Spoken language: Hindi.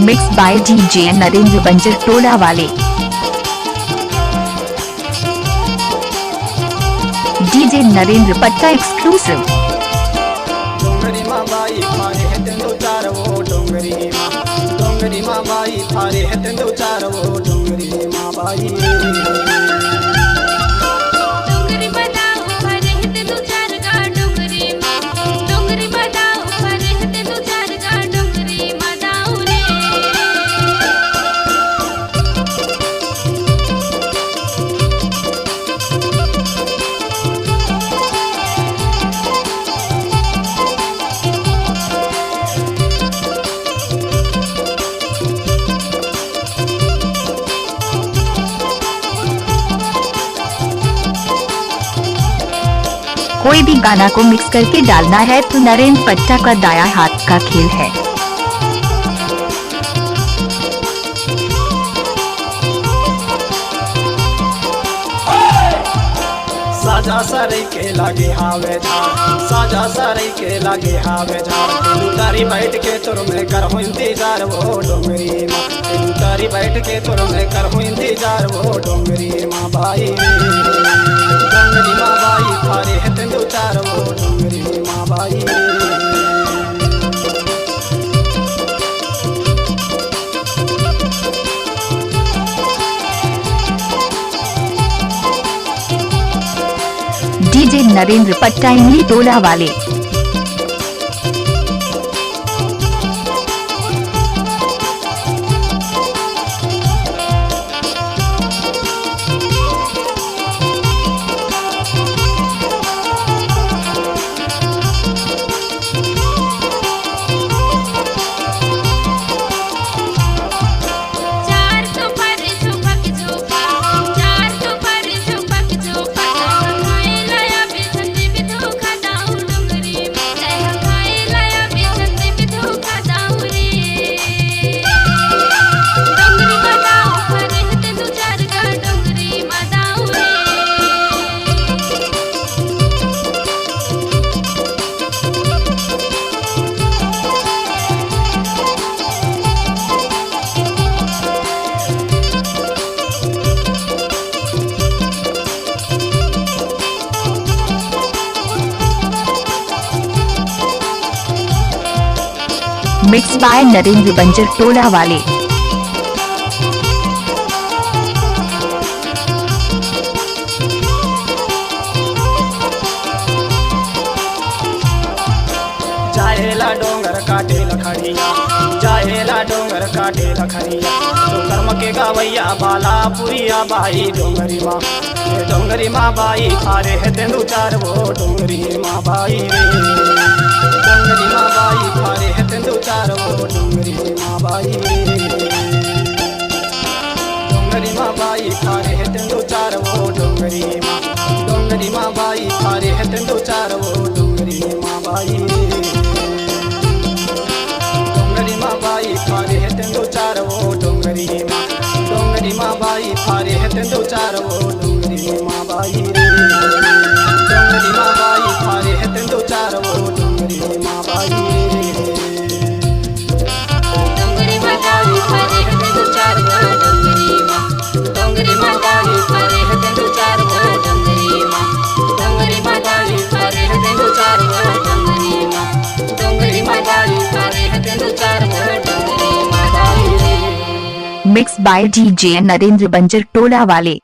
मिक्स बाय डीजे नरेंद्र बंजर टोला वाले। डीजे नरेंद्र पट्टा एक्सक्लूसिव। डोंगरी माँ बाई फारे है तेंदो चार वो डोंगरी माँ बाई फारे है तेंदो चार वो डोंगरी माँ बाई। कोई भी गाना को मिक्स करके डालना है तो नरेंद्र पट्टा का दाया हाथ का खेल है। साजा सारे के लागे हावे झाड़, साजा सारे के लागे हावे झाड़। तारी बैठ के तुर में कर हो इंतजार वो डोंगरी माँ, तारी बैठ के तुर में कर हो इंतजार वो डोंगरी माँ बाई। डोंगरी माँ बाई फारे है तेंदो चार वो डोंगरी माँ बाई। डीजे नरेंद्र पट्टा इमली टोला वाले। मिक्स बाय नरेंद्र बंजर टोला वाले। जाहेला डोंगर काटे लखड़िया, जाहेला डोंगर काटे लखड़िया। तो कर्म के गावैया बाला पुरिया बाई डोंगरी माँ, ये डोंगरी माँ बाई फारे है तेंदु चार वो डोंगरी माँ बाई। डोंगरी माँ बाई फारे है तेंदु चार वो डोंगरी माँ बाई। डोंगरी माँ बाई फारे है तेंदु चार वो डोंगरी माँ, डोंगरी माँ बाई फारे है तेंदु चार वो डोंगरी माँ बाई। डोंगरी माँ बाई फारे है तेंदो चार वो डोंगरी माँ, डोंगरी माँ बाई फारे है तेंदो चार वो डोंगरी माँ बाई। डोंगरी माँ बाई फारे है तेंदो चार वो डोंगरी माँ बाई। डोंगरी माँ बाई फारे है तेंदो चार वो डोंगरी माँ, डोंगरी माँ बाई फारे है तेंदो चार वो डोंगरी माँ, डोंगरी माँ बाई फारे है तेंदो चार वो डोंगरी माँ, डोंगरी माँ बाई फारे है तेंदो चार वो डोंगरी माँ by. Mix by DJ Narendra बंजर टोला वाले।